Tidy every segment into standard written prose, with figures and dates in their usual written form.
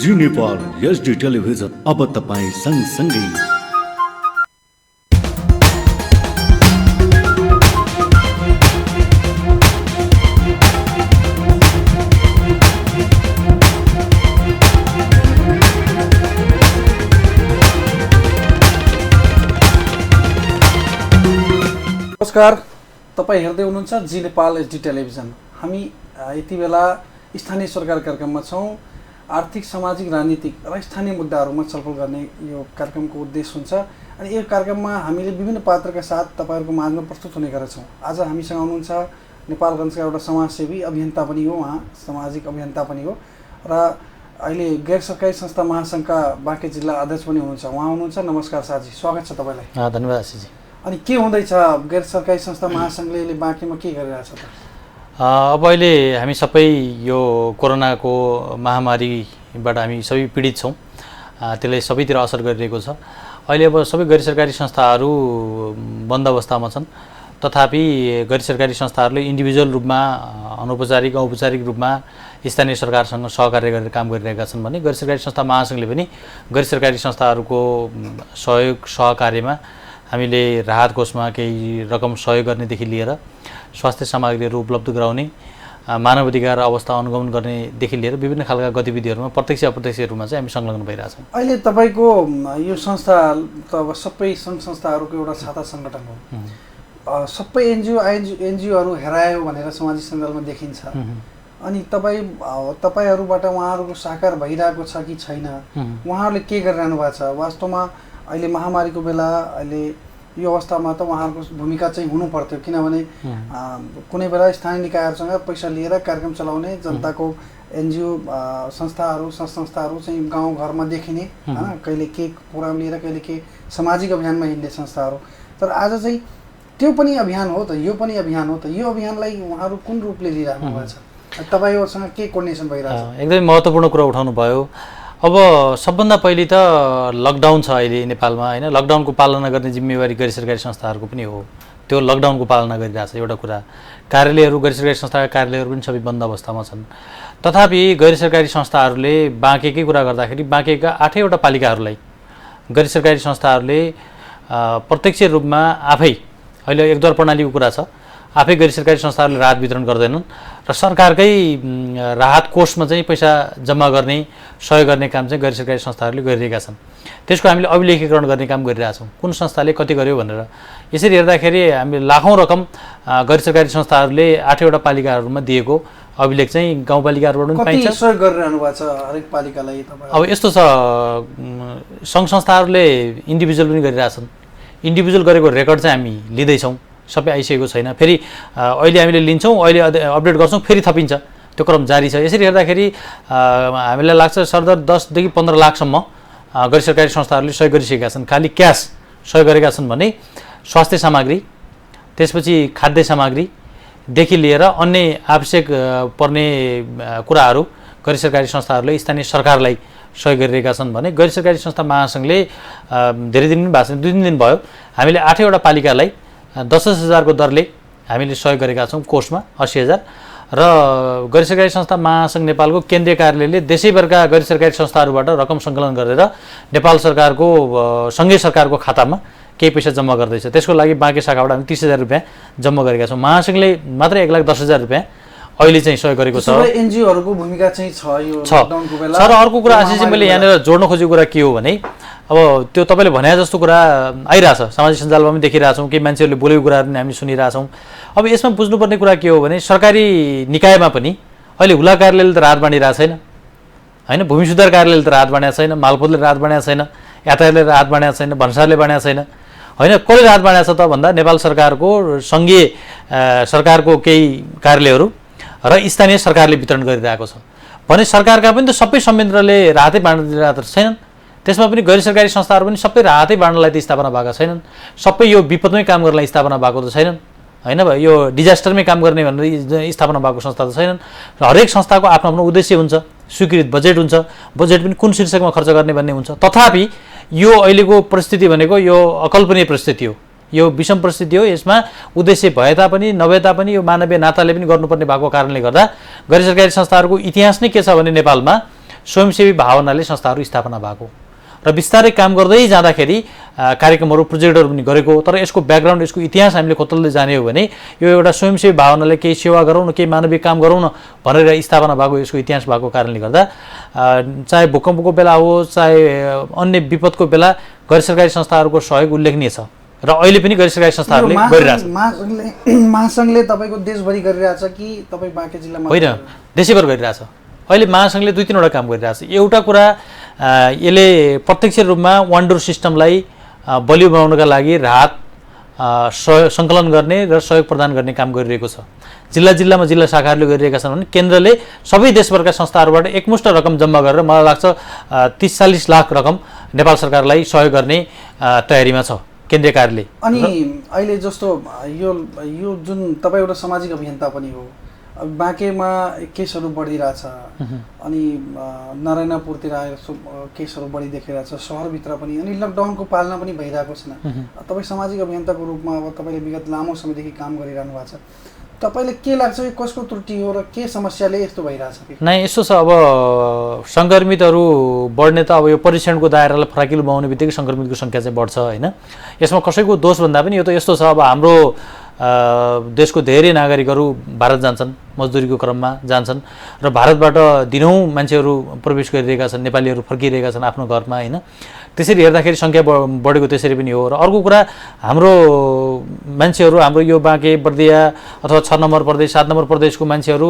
जी Nepal HD television अब तपाईं सँगसँगै। नमस्कार, तपाईं हेर्दै हुनुहुन्छ जी नेपाल एचडी टेलिभिजन। हामी यति बेला स्थानीय सरकार कार्यक्रममा छौँ। आर्थिक, सामाजिक, राजनीतिक र स्थानीय मुद्दाहरूमा छलफल गर्ने यो कार्यक्रमको उद्देश्य हुन्छ। अनि यो कार्यक्रममा हामीले विभिन्न पात्रका साथ तपाईहरुको माझमा प्रस्तुत हुने गरेका छौँ। आज हामीसँग हुनुहुन्छ नेपालगञ्जका एउटा समाजसेवी, अभियन्ता पनि हो, उहाँ सामाजिक अभियन्ता पनि हो र अहिले गैर सरकारी संस्था महासङ्घका बाँके जिल्ला अध्यक्ष पनि हुनुहुन्छ। उहाँ हुनुहुन्छ। नमस्कार साथी, स्वागत छ तपाईलाई। धन्यवाद आशीष। अनि के हुँदैछ गैर सरकारी संस्था महासङ्घले बाँकेमा के गरिरहेछ त? अब अहिले हामी सबै यो कोरोनाको महामारीबाट हामी सबै पीडित छौँ। त्यसले सबैतिर असर गरिरहेको छ। अहिले अब सबै गैर सरकारी संस्थाहरू बन्द अवस्थामा छन्। तथापि गैर सरकारी संस्थाहरूले इन्डिभिजुअल रूपमा, अनौपचारिक औपचारिक रूपमा स्थानीय सरकारसँग सहकार्य गरेर काम गरिरहेका छन् भने गैर सरकारी संस्था महासङ्घले पनि गैर सरकारी संस्थाहरूको सहयोग सहकार्यमा हामीले राहत कोषमा केही रकम सहयोग गर्नेदेखि लिएर स्वास्थ्य सामग्रीहरू उपलब्ध गराउने, मानव अधिकार अवस्था अनुगमन गर्नेदेखि लिएर विभिन्न खालका गतिविधिहरूमा प्रत्यक्ष अप्रत्यक्ष रूपमा चाहिँ हामी संलग्न भइरहेछौँ। अहिले तपाईँको यो संस्था त अब सबै सङ्घ संस्थाहरूको एउटा छाता सङ्गठन हो। सबै एनजिओहरू हेरायो भनेर सामाजिक सञ्जालमा देखिन्छ। अनि तपाईँहरूबाट उहाँहरूको साकार भइरहेको छ कि छैन? उहाँहरूले के गरिरहनु भएको छ? वास्तवमा अहिले महामारीको बेला अहिले यो अवस्थामा त उहाँहरूको भूमिका चाहिँ हुनु पर्थ्यो, किनभने कुनै बेला स्थानीय निकायहरूसँग पैसा लिएर कार्यक्रम चलाउने, जनताको एनजिओ संस्थाहरू संस्थाहरू चाहिँ गाउँघरमा देखिने, होइन, कहिले के प्रोग्राम लिएर कहिले के सामाजिक अभियानमा हिँड्ने संस्थाहरू। तर आज चाहिँ त्यो पनि अभियान हो त, यो पनि अभियान हो त। यो अभियानलाई उहाँहरू कुन रूपले लिइरहनु भएको छ? तपाईँहरूसँग के कोर्डिनेसन भइरहेछ? एकदमै महत्त्वपूर्ण कुरा उठाउनु भयो। अब सबभन्दा पहिले त लकडाउन छ अहिले नेपालमा, होइन। लकडाउनको पालना गर्ने जिम्मेवारी गैर सरकारी संस्थाहरूको पनि हो। त्यो लकडाउनको पालना गरिरहेछ एउटा कुरा। कार्यालयहरू, गैर सरकारी संस्थाका कार्यालयहरू पनि सबै बन्द अवस्थामा छन्। तथापि गैर सरकारी संस्थाहरूले बाँकेकै कुरा गर्दाखेरि बाँकेका 8वटा पालिकाहरूलाई गैर सरकारी संस्थाहरूले प्रत्यक्ष रूपमा आफै, अहिले एकद्वार प्रणालीको कुरा छ, आफै गैर सरकारी संस्थाहरूले राहत वितरण गर्दैनन् र सरकारकै राहत कोषमा चाहिँ पैसा जम्मा गर्ने, सहयोग गर्ने काम चाहिँ गैर सरकारी संस्थाहरूले गरिरहेका छन्। त्यसको हामीले अभिलेखीकरण गर्ने काम गरिरहेछौँ, कुन संस्थाले कति गर्यो भनेर। यसरी हेर्दाखेरि हामीले लाखौँ रकम गैर सरकारी संस्थाहरूले 8वटा पालिकाहरूमा दिएको अभिलेख चाहिँ गाउँपालिकाहरूबाट पनि पाइन्छ। कति सहयोग गरिरहनु भएको छ हरेक पालिकालाई? अब यस्तो छ, सङ्घ संस्थाहरूले इन्डिभिजुअल पनि गरिरहेछन्। इन्डिभिजुअल गरेको रेकर्ड चाहिँ हामी लिँदैछौँ, सबै आइसकेको छैन। फेरि अहिले हामीले लिन्छौँ, अहिले अपडेट गर्छौँ, फेरि थपिन्छ, त्यो क्रम जारी छ। यसरी हेर्दाखेरि हामीलाई लाग्छ सरदर 10 देखि 15 लाखसम्म गैर सरकारी संस्थाहरूले सहयोग गरिसकेका छन्। खालि क्यास सहयोग गरेका छन् भने स्वास्थ्य सामग्री, त्यसपछि खाद्य सामग्रीदेखि लिएर अन्य आवश्यक पर्ने कुराहरू गैर सरकारी संस्थाहरूले स्थानीय सरकारलाई सहयोग गरिरहेका छन् भने गैर सरकारी संस्था महासङ्घले धेरै दिन पनि भएको छैन, 2-3 दिन भयो, हामीले 8वटा पालिकालाई 10,000 को दरले हामीले सहयोग गरेका छौँ कोषमा 80,000। र गैर सरकारी संस्था महासङ्घ नेपालको केन्द्रीय कार्यालयले देशैभरका गैर सरकारी संस्थाहरूबाट रकम सङ्कलन गरेर नेपाल सरकारको सङ्घीय सरकारको खातामा केही पैसा जम्मा गर्दैछ। त्यसको लागि बाँके शाखाबाट हामी 30,000 रुपियाँ जम्मा गरेका छौँ। महासङ्घले मात्र 1,10,000 रुपियाँ अहिले चाहिँ सहयोग गरेको छ। एनजिओहरूको भूमिका चाहिँ छ यो लकडाउनको बेला। सर, अर्को कुरा आशिष चाहिँ मैले यहाँनिर जोड्न खोजेको कुरा के हो भने, अब त्यो तपाईँले भने जस्तो कुरा आइरहेछ, सामाजिक सञ्जालमा पनि देखिरहेछौँ, केही मान्छेहरूले बोलेको कुराहरू पनि हामी सुनिरहेछौँ। अब यसमा बुझ्नुपर्ने कुरा के हो भने सरकारी निकायमा पनि अहिले हुला कार्यालयले त राहत बाँडिरहेको छैन, होइन। भूमि सुधार कार्यालयले त राहत बाँडेको छैन, मालपोतले राहत बाँडेको छैन, यातायातले राहत बाँडेको छैन, भन्सारले बाँडेको छैन, होइन। कसले राहत बाँडेको छ त भन्दा नेपाल सरकारको सङ्घीय सरकारको केही कार्यालयहरू र स्थानीय सरकारले वितरण गरिरहेको छ भने सरकारका पनि त सबै संयन्त्रले राहतै बाँडिरहेको त छैनन्। त्यसमा पनि गैर सरकारी संस्थाहरू पनि सबै राहतै बाँड्नलाई त स्थापना भएका छैनन्, सबै यो विपदमै काम गर्नलाई स्थापना भएको त छैनन्, होइन। यो डिजास्टरमै काम गर्ने भनेर स्थापना भएको संस्था त छैनन्। हरेक संस्थाको आफ्नो आफ्नो उद्देश्य हुन्छ, स्वीकृत बजेट हुन्छ, बजेट पनि कुन शीर्षकमा खर्च गर्ने भन्ने हुन्छ। तथापि यो अहिलेको परिस्थिति भनेको यो अकल्पनीय परिस्थिति हो, यो विषम परिस्थिति हो। यसमा उद्देश्य भए तापनि नभए तापनि यो मानवीय नाताले पनि गर्नुपर्ने भएको कारणले गर्दा गैर सरकारी संस्थाहरूको इतिहास नै के छ भने नेपालमा स्वयंसेवी भावनाले संस्थाहरू स्थापना भएको र बिस्तारै काम गर्दै जाँदाखेरि कार्यक्रमहरू प्रोजेक्टहरू पनि गरेको। तर यसको ब्याकग्राउन्ड यसको इतिहास हामीले खोतल्दै जाने हो भने यो एउटा स्वयंसेवी भावनाले केही सेवा गरौँ न, केही मानवीय काम गरौँ न भनेर स्थापना भएको यसको इतिहास भएको कारणले गर्दा चाहे भूकम्पको बेला होस् चाहे अन्य विपदको बेला गैर सरकारी संस्थाहरूको सहयोग उल्लेखनीय छ र अहिले पनि गैर सरकारी संस्थाहरूले गरिरहेछ। महासङ्घले तपाईँको देशभरि गरिरहेछ कि तपाईँ बाँके जिल्लामा? होइन, देशैभर गरिरहेछ। अहिले महासङ्घले 2-3वटा काम गरिरहेछ। एउटा कुरा यसले प्रत्यक्ष रूपमा वान डोर सिस्टमलाई बलियो बनाउनका लागि राहत सङ्कलन गर्ने र सहयोग प्रदान गर्ने काम गरिरहेको छ। जिल्ला जिल्लामा जिल्ला शाखाहरूले गरिरहेका छन् भने केन्द्रले सबै देशभरका संस्थाहरूबाट एकमुष्ट रकम जम्मा गरेर मलाई लाग्छ 30-40 लाख रकम नेपाल सरकारलाई सहयोग गर्ने तयारीमा छ केन्द्रीय कार्यालय। अनि अहिले जस्तो यो जुन तपाईँ एउटा सामाजिक अभियन्ता पनि हो, बाँकेमा केसहरू बढिरहेछ अनि नारायणपुरतिर आएर केसहरू बढी देखिरहेछ, सहरभित्र पनि, अनि लकडाउनको पालना पनि भइरहेको छैन। तपाईँ सामाजिक अभियन्ताको रूपमा अब तपाईँले विगत लामो समयदेखि काम गरिरहनु भएको छ, तपाईँले के लाग्छ यो कसको त्रुटि हो र के समस्याले यस्तो भइरहेछ? नै यस्तो छ, अब सङ्क्रमितहरू बढ्ने त अब यो परीक्षणको दायरालाई फराकिलो बनाउने बित्तिकै सङ्क्रमितको सङ्ख्या चाहिँ बढ्छ होइन। यसमा कसैको दोष भन्दा पनि यो त यस्तो छ, अब हाम्रो देशको धेरै नागरिकहरू भारत जान्छन्, मजदुरीको क्रममा जान्छन् र भारतबाट दिनौँ मान्छेहरू प्रवेश गरिरहेका छन्, नेपालीहरू फर्किरहेका छन् आफ्नो घरमा होइन। त्यसरी हेर्दाखेरि सङ्ख्या बढेको त्यसरी पनि हो। र अर्को कुरा, हाम्रो मान्छेहरू, हाम्रो यो बाँके बर्दिया अथवा 6 नम्बर प्रदेश 7 नम्बर प्रदेशको मान्छेहरू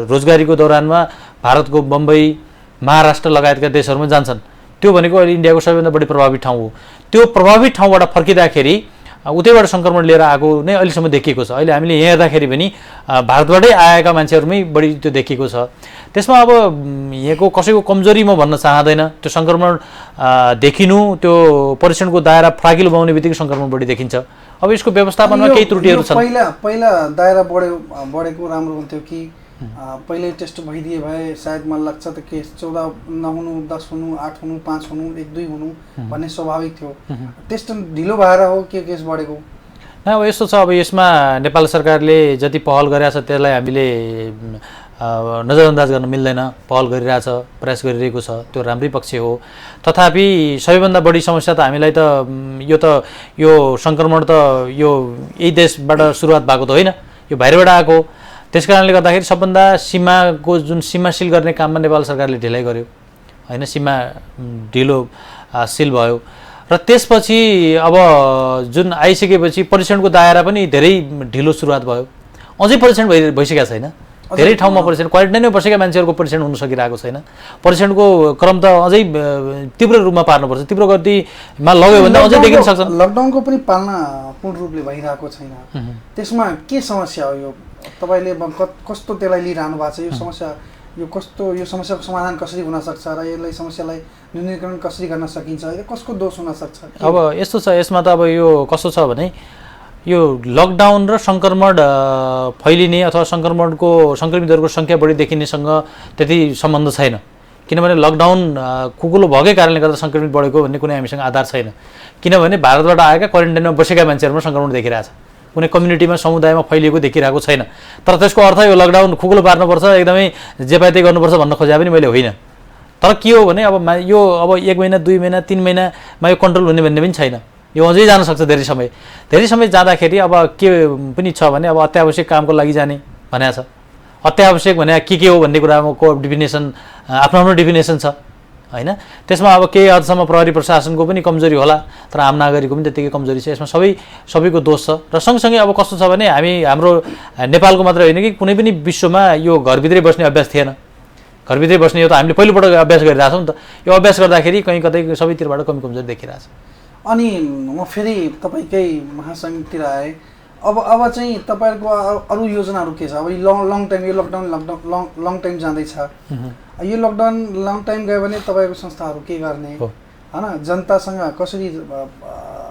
रोजगारीको दौरानमा भारतको बम्बई महाराष्ट्र लगायतका देशहरूमा जान्छन्। त्यो भनेको अहिले इन्डियाको सबैभन्दा बढी प्रभावित ठाउँ हो। त्यो प्रभावित ठाउँबाट फर्किँदाखेरि उतैबाट सङ्क्रमण लिएर आएको नै अहिलेसम्म देखिएको छ। अहिले हामीले यहाँ हेर्दाखेरि पनि भारतबाटै आएका मान्छेहरूमै बढी त्यो देखिएको छ। त्यसमा अब यहाँको कसैको कमजोरी म भन्न चाहँदैन, त्यो सङ्क्रमण देखिनु, त्यो परीक्षणको दायरा फराकिलो बनाउने बित्तिकै सङ्क्रमण बढी देखिन्छ। अब यसको व्यवस्थापनमा केही त्रुटिहरू छन्। पहिला दायरा बढेको राम्रो हुन्थ्यो कि पहिल्यै टेस्ट भइदिए भए सायद मलाई लाग्छ त केस 14 नहुनु, 10 हुनु, 8 हुनु, 5 हुनु, 1-2 हुनु भन्ने स्वाभाविक थियो। टेस्ट ढिलो भएर हो के केस बढेको? अब यस्तो छ, अब यसमा नेपाल सरकारले जति पहल गरेको छ त्यसलाई हामीले नजरअन्दाज गर्न मिल्दैन। पहल गरिरहेछ, प्रयास गरिरहेको छ, त्यो राम्रै पक्ष हो। तथापि सबैभन्दा बढी समस्या त हामीलाई त यो सङ्क्रमण त यो यही देशबाट सुरुवात भएको त होइन, यो बाहिरबाट आएको। त्यस कारणले गर्दाखेरि सबभन्दा सीमाको जुन सीमा सिल गर्ने काममा नेपाल सरकारले ढिलाइ गर्यो होइन, सीमा ढिलो सिल भयो। र त्यसपछि अब जुन आइसकेपछि परीक्षणको दायरा पनि धेरै ढिलो सुरुवात भयो। अझै परीक्षण भइसकेको छैन, धेरै ठाउँमा परीक्षण, क्वारेन्टाइनमै बसेका मान्छेहरूको परीक्षण हुन सकिरहेको छैन। परीक्षणको क्रम त अझै तीव्र रूपमा पार्नुपर्छ, तीव्र गतिमा लग्यो भने अझै देखिन सक्छ। लकडाउनको पनि पालना पूर्ण रूपले भइरहेको छैन, त्यसमा के समस्या हो? यो तपाईँले कस्तो त्यसलाई लिइरहनु भएको छ? यो समस्या यो समस्याको समाधान कसरी हुन सक्छ र यसलाई समस्यालाई न्यूनीकरण कसरी गर्न सकिन्छ? कसको दोष हुन सक्छ? अब यस्तो छ, यसमा त अब यो कस्तो छ भने यो लकडाउन र सङ्क्रमण फैलिने अथवा सङ्क्रमितहरूको सङ्ख्या बढी देखिनेसँग त्यति सम्बन्ध छैन। किनभने लकडाउन खुकुलो भएकै कारणले गर्दा सङ्क्रमित बढेको भन्ने कुनै हामीसँग आधार छैन। किनभने भारतबाट आएका क्वारेन्टाइनमा बसेका मान्छेहरूमा सङ्क्रमण देखिरहेछ, कुनै कम्युनिटीमा समुदायमा फैलिएको देखिरहेको छैन। तर त्यसको अर्थ यो लकडाउन खुकुलो पार्नुपर्छ, एकदमै जे पाए त्यही गर्नुपर्छ भन्न खोजे पनि मैले होइन। तर के हो भने अब यो 1 महिना 2 महिना 3 महिनामा यो कन्ट्रोल हुने भन्ने पनि छैन। यो अझै जान सक्छ धेरै समय जाँदाखेरि। अब के पनि छ भने अब अत्यावश्यक कामको लागि जाने भनेको छ। अत्यावश्यक भने के हो भन्ने कुराको डिफिनेसन आफ्नो डिफिनेसन छ होइन। त्यसमा अब केही हदसम्म प्रहरी प्रशासनको पनि कमजोरी होला, तर आम नागरिकको पनि त्यतिकै कमजोरी छ। यसमा सबैको दोष छ। र सँगसँगै अब कस्तो छ भने हाम्रो नेपालको मात्र होइन कि कुनै पनि विश्वमा यो घरभित्रै बस्ने अभ्यास थिएन। घरभित्रै बस्ने यो त हामीले पहिलोपटक अभ्यास गरिरहेछौँ नि त। यो अभ्यास गर्दाखेरि कहीँ कतै सबैतिरबाट कमजोरी देखिरहेछ। अनि म फेरि तपाईँकै महासङ्घतिर आएँ। अब चाहिँ तपाईँहरूको अरू योजनाहरू के छ? अब लङ टाइम यो लकडाउन लङ टाइम जाँदैछ, यो लकडाउन लङ टाइम गयो भने तपाईँको संस्थाहरू के गर्ने होइन? जनतासँग कसरी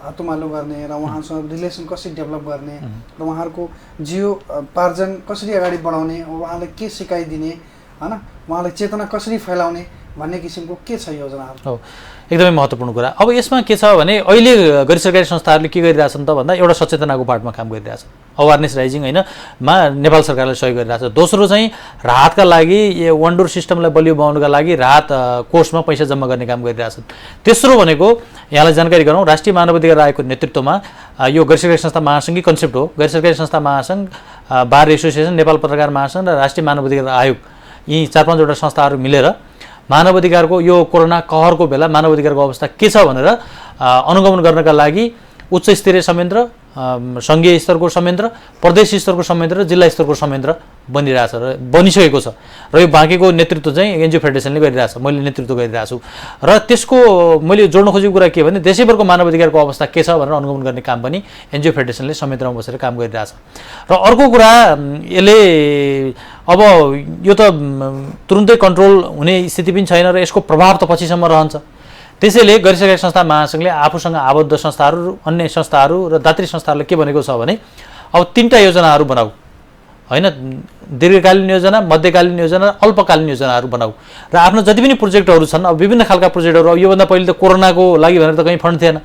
हातुमालो गर्ने र उहाँसँग रिलेसन कसरी डेभलप गर्ने र उहाँहरूको जीवोपार्जन कसरी अगाडि बढाउने, उहाँलाई के सिकाइदिने होइन, उहाँलाई चेतना कसरी फैलाउने, भन्ने किसिमको के छ योजनाहरू? हो, एकदमै महत्त्वपूर्ण कुरा। अब यसमा के छ भने अहिले गैर सरकारी संस्थाहरूले के गरिरहेछन् त भन्दा एउटा सचेतनाको पार्टमा काम गरिरहेछ, अवेरनेस राइजिङ होइन मा नेपाल सरकारले सहयोग गरिरहेछ। दोस्रो चाहिँ राहतका लागि वान डोर सिस्टमलाई बलियो बनाउनका लागि राहत कोषमा पैसा जम्मा गर्ने काम गरिरहेछन्। तेस्रो भनेको यहाँलाई जानकारी गरौँ, राष्ट्रिय मानवाधिकार आयोगको नेतृत्वमा यो गैर सरकारी संस्था महासङ्घकै कन्सेप्ट हो। गैर सरकारी संस्था महासङ्घ, बार एसोसिएसन, नेपाल पत्रकार महासङ्घ र राष्ट्रिय मानवाधिकार आयोग, यी 4-5वटा संस्थाहरू मिलेर मानवाधिकारको यो कोरोना कहरको बेला मानवाधिकारको अवस्था के छ भनेर अनुगमन गर्नका लागि उच्च स्तरीय संयन्त्र, सङ्घीय स्तरको संयन्त्र, प्रदेश स्तरको संयन्त्र र जिल्ला स्तरको संयन्त्र बनिरहेछ र बनिसकेको छ। र यो बाँकीको नेतृत्व चाहिँ एनजिओ फेडरेसनले गरिरहेछ, मैले नेतृत्व गरिरहेको छु। र त्यसको मैले जोड्न खोजेको कुरा के भने देशैभरको मानवाधिकारको अवस्था के छ भनेर अनुगमन गर्ने काम पनि एनजिओ फेडरेसनले संयन्त्रमा बसेर काम गरिरहेछ। र अर्को कुरा, यसले अब यो त तुरुन्तै कन्ट्रोल हुने स्थिति पनि छैन र यसको प्रभाव त पछिसम्म रहन्छ। त्यसैले गैर सरकारी संस्था महासङ्घले आफूसँग आबद्ध संस्थाहरू, अन्य संस्थाहरू र दात्री संस्थाहरूले के भनेको छ भने अब 3टा योजनाहरू बनाऊ होइन, दीर्घकालीन योजना, मध्यकालीन योजना, अल्पकालीन योजनाहरू बनाऊ र आफ्नो जति पनि प्रोजेक्टहरू छन्, अब विभिन्न खालका प्रोजेक्टहरू, अब योभन्दा पहिले त कोरोनाको लागि भनेर त कहीँ फन्ड थिएन,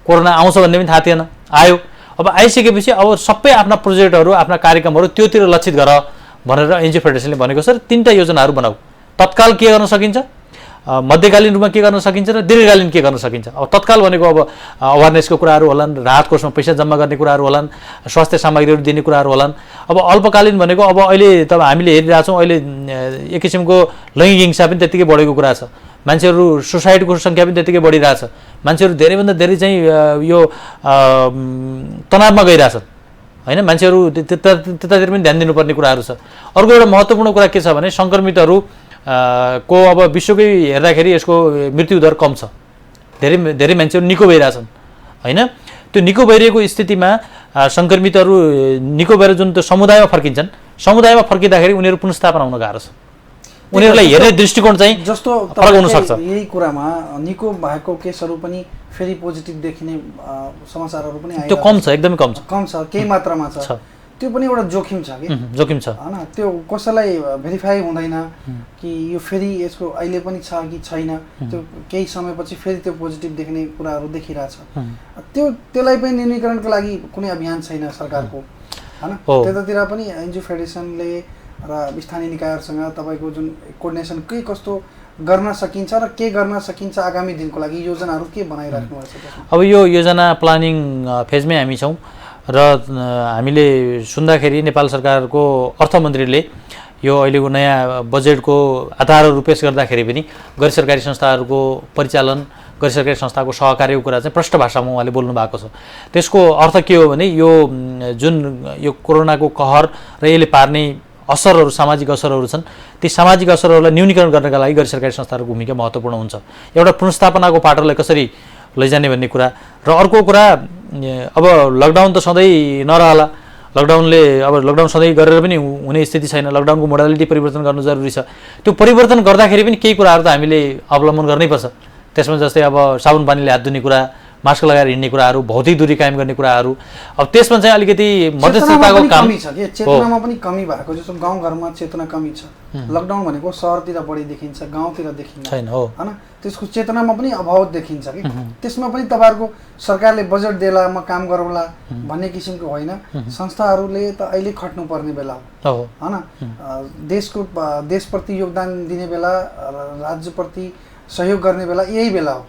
कोरोना आउँछ भन्ने पनि थाहा थिएन, आयो। अब आइसकेपछि अब सबै आफ्ना प्रोजेक्टहरू, आफ्ना कार्यक्रमहरू त्योतिर लक्षित गर भनेर एनजिओ फेडरेसनले भनेको छ। र 3टा योजनाहरू बनाऊ, तत्काल के गर्न सकिन्छ, मध्यकालीन रूपमा के गर्न सकिन्छ र दीर्घकालीन के गर्न सकिन्छ। अब तत्काल भनेको अब अवेरनेसको कुराहरू होलान्, राहत कोषमा पैसा जम्मा गर्ने कुराहरू होलान्, स्वास्थ्य सामग्रीहरू दिने कुराहरू होलान्। अब अल्पकालीन भनेको अब अहिले त हामीले हेरिरहेछौँ, अहिले एक किसिमको लैङ्गिक हिंसा पनि त्यत्तिकै बढेको कुरा छ, मान्छेहरू सुसाइडको सङ्ख्या पनि त्यत्तिकै बढिरहेछ, मान्छेहरू धेरैभन्दा धेरै चाहिँ यो तनावमा गइरहेछन् होइन, मान्छेहरू त्यतातिर पनि ध्यान दिनुपर्ने कुराहरू छ। अर्को एउटा महत्त्वपूर्ण कुरा के छ भने सङ्क्रमितहरू को अब विश्वकै हेर्दाखेरि यसको मृत्युदर कम छ, धेरै मान्छेहरू निको भइरहेछन् होइन। त्यो निको भइरहेको स्थितिमा सङ्क्रमितहरू निको भएर जुन त्यो समुदायमा फर्किन्छन्, समुदायमा फर्किँदाखेरि उनीहरू पुनर्स्थापना हुन गाह्रो छ, उनीहरूलाई हेर्ने दृष्टिकोण चाहिँ जस्तो फरक हुनसक्छ। यही कुरामा निको भएको केसहरू पनि फेरि पोजिटिभ देखिने समाचारहरू पनि त्यो कम छ, एकदमै कम छ, केही मात्रामा छ। त्यो पनि एउटा जोखिम छ कि जोखिम छ होइन, त्यो कसैलाई भेरिफाई हुँदैन कि यो फेरि यसको अहिले पनि छ कि छैन, त्यो केही समयपछि फेरि त्यो पोजिटिभ देख्ने कुराहरू देखिरहेछ। त्यसलाई पनि न्यूनीकरणको लागि कुनै अभियान छैन सरकारको होइन। त्यतातिर पनि एनजिओ फेडरेसनले र स्थानीय निकायहरूसँग तपाईँको जुन कोअर्डिनेसन के कस्तो गर्न सकिन्छ र के गर्न सकिन्छ आगामी दिनको लागि योजनाहरू के बनाइराख्नु भएको छ? अब यो योजना प्लानिङ फेजमै हामी छौँ र हामीले सुन्दाखेरि नेपाल सरकारको अर्थमन्त्रीले यो अहिलेको नयाँ बजेटको आधारहरू पेश गर्दाखेरि पनि गैर सरकारी संस्थाहरूको परिचालन, गैर सरकारी संस्थाको सहकार्यको कुरा चाहिँ प्रष्ट भाषामा उहाँले बोल्नु भएको छ। त्यसको अर्थ के हो भने यो जुन यो कोरोनाको कहर र यसले पार्ने असरहरू, सामाजिक असरहरू छन्, ती सामाजिक असरहरूलाई न्यूनीकरण गर्नका लागि गैर सरकारी संस्थाहरूको भूमिका महत्त्वपूर्ण हुन्छ। एउटा पुनर्स्थापनाको पाटोलाई कसरी लैजाने भन्ने कुरा र अर्को कुरा अब लकडाउन त सधैँ नरहला, लकडाउन सधैँ गरेर पनि हुने स्थिति छैन, लकडाउनको मोडालिटी परिवर्तन गर्नु जरुरी छ। त्यो परिवर्तन गर्दाखेरि पनि केही कुराहरू त हामीले अवलम्बन गर्नैपर्छ। त्यसमा जस्तै अब साबुन पानीले हात धुने कुरा, मास्क लगाएर हिँड्ने कुराहरू, भौतिक दूरी कायम गर्ने कुराहरू, अब त्यसमा चाहिँ अलिकति मध्यस्थताको काम छ कि चेतनामा पनि कमी भएको जस्तो गाउँघरमा चेतना कमी छ। लकडाउन भनेको सहरतिर बढी देखिन्छ, गाउँतिर देखिन्छ छैन हो हैन, त्यसको चेतनामा पनि अभाव देखिन्छ कि त्यसमा पनि तपाईहरुको सरकारले बजेट देला म काम गरौँला भन्ने किसिमको होइन, संस्थाहरूले त अहिले खट्नु पर्ने बेला हो हैन, देशप्रति योगदान दिने बेला, राज्यप्रति सहयोग गर्ने बेला यही बेला हो।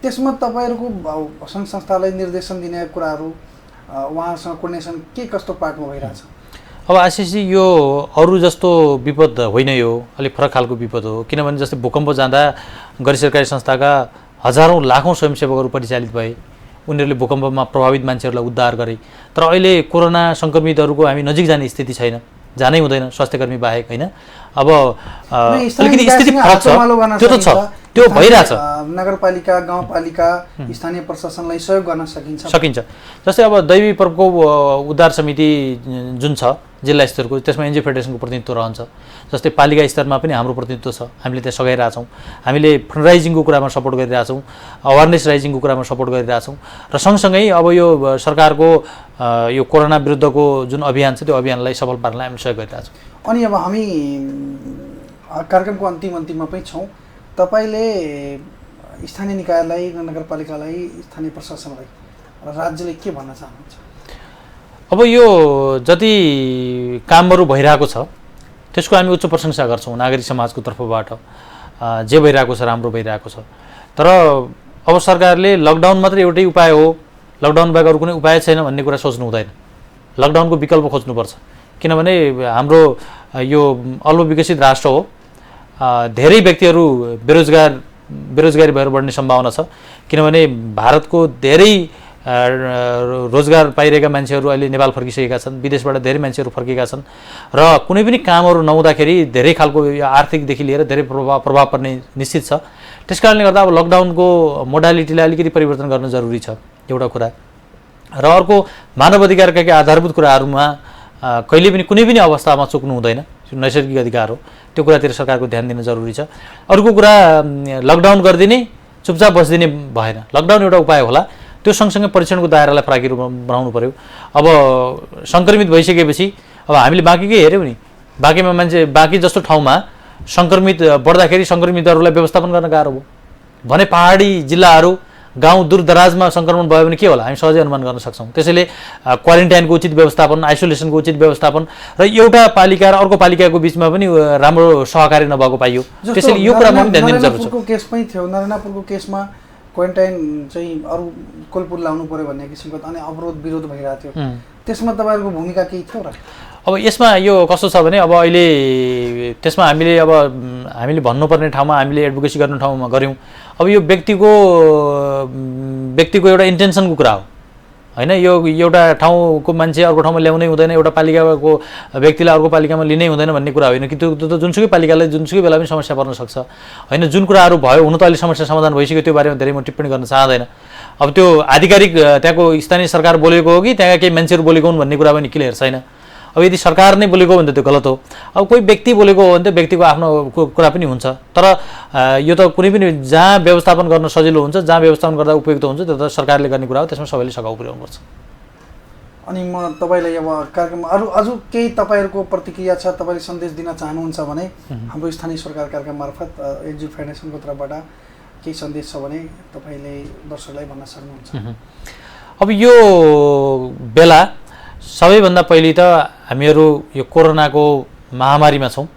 त्यसमा तपाईहरुको संघ संस्थालाई निर्देशन दिने कुराहरू उहाँसँग कोर्डिनेसन के कस्तो पार्टमा भइरहेछ? अब आशिषजी यो अरू जस्तो विपद होइन, यो अलिक फरक खालको विपद हो। किनभने जस्तै भूकम्प जाँदा गैर सरकारी संस्थाका हजारौँ लाखौँ स्वयंसेवकहरू परिचालित भए, उनीहरूले भूकम्पमा प्रभावित मान्छेहरूलाई उद्धार गरे। तर अहिले कोरोना सङ्क्रमितहरूको हामी नजिक जाने स्थिति छैन, जानै हुँदैन स्वास्थ्यकर्मी बाहेक होइन। अब अलिकति स्थिति फरक छ, त्यो त छ, त्यो भइरहेछ। नगरपालिका, गाउँपालिका, स्थानीय प्रशासनलाई सहयोग गर्न सकिन्छ। जस्तै अब दैवी प्रकोप उद्धार समिति जुन छ जिल्ला स्तरको, त्यसमा एनजिओ फेडरेसनको प्रतिनिधित्व रहन्छ। जस्तै पालिका स्तरमा पनि हाम्रो प्रतिनिधित्व छ, हामीले त्यहाँ सघाइरहेछौँ। हामीले फन्डराइजिङको कुरामा सपोर्ट गरिरहेछौँ, अवेरनेस राइजिङको कुरामा सपोर्ट गरिरहेछौँ र सँगसँगै अब यो सरकारको यो कोरोना विरुद्धको जुन अभियान छ त्यो अभियानलाई सफल पार्नलाई हामी सहयोग गरिरहेछौँ। अनि अब हामी कार्यक्रमको अन्तिममा पनि छौँ, तपाईँले स्थानीय निकायलाई, नगरपालिकालाई, स्थानीय प्रशासनलाई र राज्यले के भन्न चाहनुहुन्छ? अब यो जति कामहरू भइरहेको छ त्यसको हामी उच्च प्रशंसा गर्छौँ नागरिक समाजको तर्फबाट। जे भइरहेको छ राम्रो भइरहेको छ। तर अब सरकारले लकडाउन मात्रै एउटै उपाय हो, लकडाउन बाहेक अरू कुनै उपाय छैन भन्ने कुरा सोच्नु हुँदैन। लकडाउनको विकल्प खोज्नुपर्छ। किनभने हाम्रो यो अल्पविकसित राष्ट्र हो। धेरै व्यक्तिहरू बेरोजगारी भएर बढ्ने सम्भावना छ। किनभने भारतको धेरै रोजगार पाइरहेका मान्छेहरू अहिले नेपाल फर्किसकेका छन्, विदेशबाट धेरै मान्छेहरू फर्केका छन् र कुनै पनि कामहरू नहुँदाखेरि धेरै खालको आर्थिकदेखि लिएर धेरै प्रभाव पर्ने निश्चित छ। त्यसकारणले गर्दा अब लकडाउनको मोडालिटीलाई अलिकति परिवर्तन गर्न जरुरी छ, एउटा कुरा। र अर्को, मानव अधिकारका आधारभूत कुराहरूमा कहिले पनि कुनै पनि अवस्थामा चुक्नु हुँदैन, नैसर्गिक अधिकार हो, त्यो कुरातिर सरकारको ध्यान दिन जरुरी छ। अर्को कुरा, लकडाउन गरिदिने चुपचाप बसिदिने भएन। लकडाउन एउटा उपाय होला, त्यो सँगसँगै परीक्षणको दायरालाई प्रागिरो बनाउनु पर्यो। अब सङ्क्रमित भइसकेपछि अब हामीले बाँकीकै हेऱ्यौँ नि, बाँकी जस्तो ठाउँमा सङ्क्रमित बढ्दाखेरि सङ्क्रमितहरूलाई व्यवस्थापन गर्न गाह्रो भयो भने पहाडी जिल्लाहरू, गाउँ दूरदराजमा सङ्क्रमण भयो भने के होला हामी सहजै अनुमान गर्न सक्छौँ। त्यसैले क्वारेन्टाइनको उचित व्यवस्थापन, आइसोलेसनको उचित व्यवस्थापन र एउटा पालिका र अर्को पालिकाको बिचमा पनि राम्रो सहकारी नभएको पाइयो। त्यसैले यो कुरामा पनि ध्यान दिनु जरुरी छ। नरेनापुरको केस पनि थियो। नरेनापुरको केसमा क्वारेन्टाइन चाहिँ अरू कुलपुल लाउनु पर्यो भन्ने किसिमको अनि अवरोध विरोध भइरहेको थियो। त्यसमा तपाईँहरूको भूमिका केही थियो र? अब यसमा यो कस्तो छ भने, अब अहिले त्यसमा हामीले भन्नुपर्ने ठाउँमा हामीले एडभोकेसी गर्ने ठाउँमा गऱ्यौँ। अब यो व्यक्तिको एउटा इन्टेन्सनको कुरा हो होइन। यो एउटा ठाउँको मान्छे अर्को ठाउँमा ल्याउनै हुँदैन, एउटा पालिकाको व्यक्तिलाई अर्को पालिकामा लिनै हुँदैन भन्ने कुरा होइन कि त्यो त जुनसुकै पालिकालाई जुनसुकै बेला पनि समस्या पर्न सक्छ होइन। जुन कुराहरू भयो, हुन त अहिले समस्या समाधान भइसक्यो, त्यो बारेमा धेरै म टिप्पणी गर्न चाहँदैन। अब त्यो आधिकारिक त्यहाँको स्थानीय सरकार बोलेको हो कि त्यहाँका केही मान्छेहरू बोलेको हुन् भन्ने कुरा पनि क्लियर छैन। अब यदि सरकार नै बोलेको हो भने त त्यो गलत हो। अब कोही व्यक्ति बोलेको हो भने त व्यक्तिको आफ्नो कुरा पनि हुन्छ। तर यो त कुनै पनि जहाँ व्यवस्थापन गर्न सजिलो हुन्छ, जहाँ व्यवस्थापन गर्दा उपयुक्त हुन्छ, त्यो त सरकारले गर्ने कुरा हो। त्यसमा सबैले सघाउ पुर्याउनुपर्छ। अनि म तपाईँलाई अब कार्यक्रममा अझ केही तपाईँहरूको प्रतिक्रिया छ, तपाईँले सन्देश दिन चाहनुहुन्छ भने हाम्रो स्थानीय सरकार कार्यक्रम मार्फत एनजिओ फाउन्डेसनको तर्फबाट केही सन्देश छ भने तपाईँले दर्शकलाई भन्न सक्नुहुन्छ। अब यो बेला सबैभन्दा पहिले त हामीहरू यो कोरोनाको महामारीमा छौँ।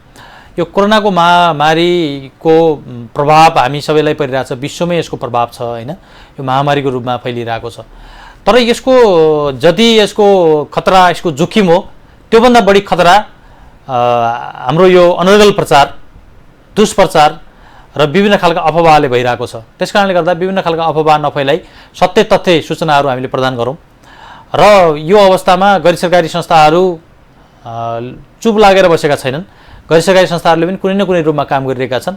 यो कोरोनाको महामारीको प्रभाव हामी सबैलाई परिरहेछ, विश्वमै यसको प्रभाव छ होइन। यो महामारीको रूपमा फैलिरहेको छ। तर जति यसको खतरा, यसको जोखिम हो, त्योभन्दा बढी खतरा हाम्रो यो अनर्गल प्रचार, दुष्प्रचार र विभिन्न खालका अफवाहले भइरहेको छ। त्यसकारणले गर्दा विभिन्न खालका अफवाह नफैलाई सत्य तथ्य सूचनाहरू हामीले प्रदान गरौँ। र यो अवस्थामा गैर सरकारी संस्थाहरू चुप लागेर बसेका छैनन्। गैर सरकारी संस्थाहरूले पनि कुनै न कुनै रूपमा काम गरिरहेका छन्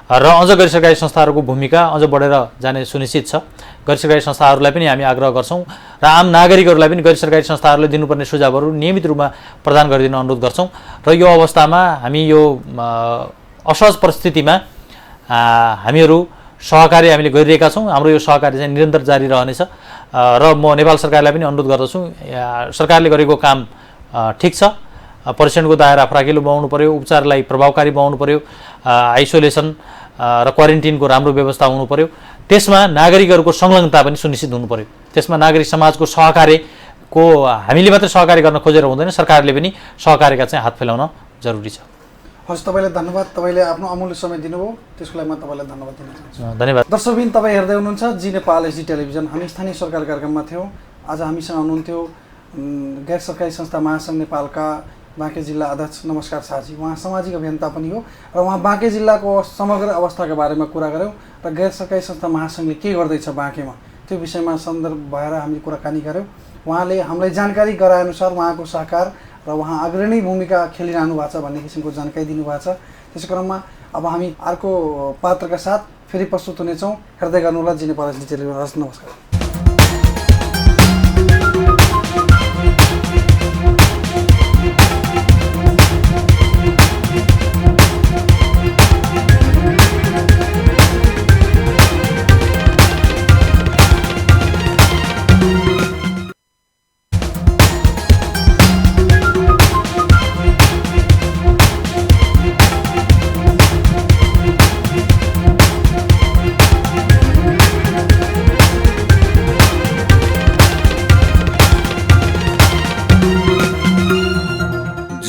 र अझ गैर सरकारी संस्थाहरूको भूमिका अझ बढेर जाने सुनिश्चित छ। गैर सरकारी संस्थाहरूलाई पनि हामी आग्रह गर्छौँ र आम नागरिकहरूलाई पनि गैर सरकारी संस्थाहरूले दिनुपर्ने सुझावहरू नियमित रूपमा प्रदान गरिदिन अनुरोध गर्छौँ। र यो अवस्थामा हामी यो असहज परिस्थितिमा हामीहरू सहकार्य हामीले गरिरहेका छौँ। हाम्रो यो सहकार्य चाहिँ निरन्तर जारी रहनेछ र म नेपाल सरकारलाई पनि अनुरोध गर्दछु, सरकारले गरेको काम ठिक छ। परीक्षणको दायरा फराकिलो बनाउनु पर्यो, उपचारलाई प्रभावकारी बनाउनु पर्यो, आइसोलेसन र क्वारेन्टिनको राम्रो व्यवस्था हुनु पर्यो। त्यसमा नागरिकहरूको संलग्नता पनि सुनिश्चित हुनु पर्यो। त्यसमा नागरिक समाजको सहकार्यको हामीले मात्र सहकार्य गर्न खोजेर हुँदैन, सरकारले पनि सहकार्यका चाहिँ हात फैलाउन जरुरी छ। हस्, तपाईँलाई धन्यवाद। तपाईँले आफ्नो अमूल्य समय दिनुभयो, त्यसको लागि म तपाईँलाई धन्यवाद दिन चाहन्छु। धन्यवाद। दर्शकबिन, तपाईँ हेर्दै हुनुहुन्छ जी नेपाल एचडी टेलिभिजन। हामी स्थानीय सरकार कार्यक्रममा थियौँ। आज हामीसँग हुनुहुन्थ्यो गैर सरकारी संस्था महासङ्घ नेपालका बाँके जिल्ला अध्यक्ष नमस्कार शाहजी। उहाँ सामाजिक अभियन्ता पनि हो र उहाँ बाँके जिल्लाको समग्र अवस्थाको बारेमा कुरा गऱ्यौँ र गैर सरकारी संस्था महासङ्घले के गर्दैछ बाँकेमा त्यो विषयमा सन्दर्भ भएर हामीले कुराकानी गऱ्यौँ। उहाँले हामीलाई जानकारी गराएअनुसार उहाँको सहकार र उहाँ अग्रणी भूमिका खेलिरहनु भएको छ भन्ने किसिमको जानकारी दिनुभएको छ। त्यसै क्रममा अब हामी अर्को पात्रका साथ फेरि प्रस्तुत हुनेछौँ। हेर्दै गर्नुहोला जी नेपाल एचडी टेलिभिजन। नमस्कार।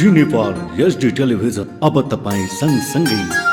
जी नेपाल एचडी टेलिभिजन अब तपाईँ सँगसँगै